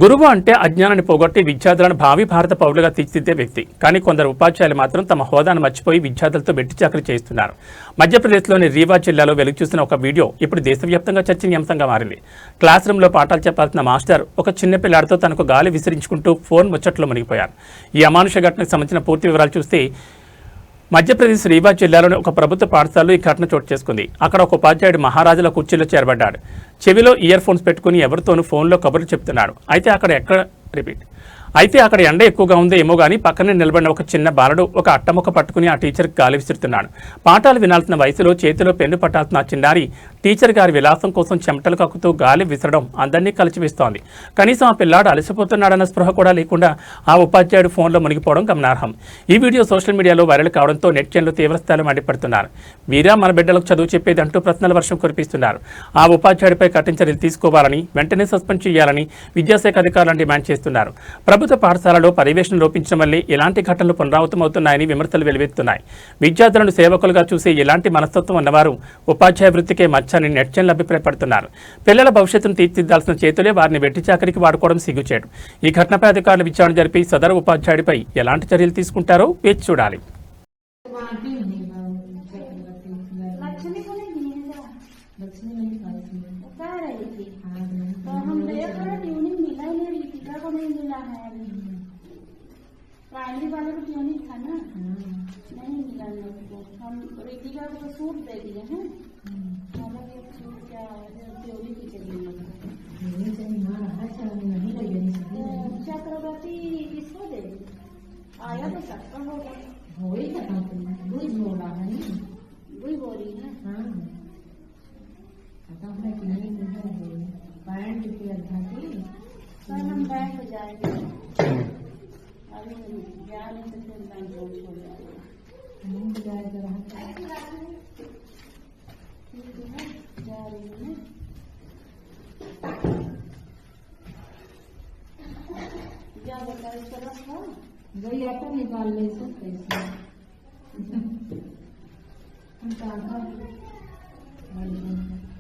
గురువు అంటే అజ్ఞానాన్ని పోగొట్టి విద్యార్థులను భావి భారత పౌరులుగా తీర్చిదిద్దే వ్యక్తి. కానీ కొందరు ఉపాధ్యాయులు మాత్రం తమ హోదాను మర్చిపోయి విద్యార్థులతో వెట్టి చాకరీ చేస్తున్నారు. మధ్యప్రదేశ్లోని రీవా జిల్లాలో వెలుగు చూసిన ఒక వీడియో ఇప్పుడు దేశవ్యాప్తంగా చర్చనీయాంశంగా మారింది. క్లాస్ రూమ్లో పాఠాలు చెప్పాల్సిన మాస్టర్ ఒక చిన్న పిల్లాడితో తనకు గాలి విసిరించుకుంటూ ఫోన్ ముచ్చట్లో మునిగిపోయారు. ఈ అమానుష ఘటనకు సంబంధించిన పూర్తి వివరాలు చూస్తే మధ్యప్రదేశ్ రీవా జిల్లాలోని ఒక ప్రభుత్వ పాఠశాలలో ఈ ఘటన చోటు చేసుకుంది. అక్కడ ఒక ఉపాధ్యాయుడు మహారాజుల కుర్చీలో చేరబడ్డాడు. చెవిలో ఇయర్ ఫోన్స్ పెట్టుకుని ఎవరితోనూ ఫోన్లో కబుర్లు చెప్తున్నాడు. అయితే అక్కడ ఎండ ఎక్కువగా ఉందో ఏమో కానీ పక్కనే నిలబడిన ఒక చిన్న బాలుడు ఒక అట్టముక్క పట్టుకుని ఆ టీచర్కి గాలి విసురుతున్నాడు. పాఠాలు వినాల్సిన వయసులో చేతిలో పెన్ను పట్టాల్సిన ఆ చిన్నారి టీచర్ గారి విలాసం కోసం చెమటలు కక్కుతూ గాలి విసరడం అందరినీ కలిచివేస్తోంది. కనీసం ఆ పిల్లాడు అలసిపోతున్నాడన్న స్పృహ కూడా లేకుండా ఆ ఉపాధ్యాయుడు ఫోన్లో మునిగిపోవడం గమనార్హం. ఈ వీడియో సోషల్ మీడియాలో వైరల్ కావడంతో నెటిజన్లు తీవ్రస్థాయిలో మండిపడుతున్నారు. వీరా మన బిడ్డలకు చదువు చెప్పేది అంటూ ప్రశ్నల వర్షం కురిపిస్తున్నారు. ఆ ఉపాధ్యాయుడిపై కఠిన చర్యలు తీసుకోవాలని, వెంటనే సస్పెండ్ చేయాలని విద్యాశాఖ అధికారులను డిమాండ్ చేస్తున్నారు. ప్రభుత్వ పాఠశాలలో పర్యవేక్షణ లోపించడం వల్లే ఇలాంటి ఘటనలు పునరావృతమవుతున్నాయని విమర్శలు వెలువెత్తున్నాయి. విద్యార్థులను సేవకులుగా చూసే ఇలాంటి మనస్తత్వం ఉన్నవారు ఉపాధ్యాయ వృత్తికే మచ్చని నెటిజన్లు అభిప్రాయపడుతున్నారు. పిల్లల భవిష్యత్తును తీర్చిదిద్దాల్సిన చేతులే వారిని వెట్టి చాకరికి వాడుకోవడం సిగ్గుచేటు. ఈ ఘటనపై అధికారులు విచారణ జరిపి సదరు ఉపాధ్యాయుడిపై ఎలాంటి చర్యలు తీసుకుంటారో వేచి చూడాలి. प्राइमरी वाले को ट्यूनिंग था ना, नहीं मिला लोगों को। हम रितिका को सूट दे दिए हैं, हालांकि सूट क्या ट्यूनिंग की चाहिए चक्रवर्ती किसको दे दी? आया तो सबका होगा, हो ही खत्म वही बोला है, वही बोल रही है। हाँ खत्म है कि नहीं पैंट की अद्धा की सर हम बैंक जाएंगे वही अपन निकाल ले सकते हैं।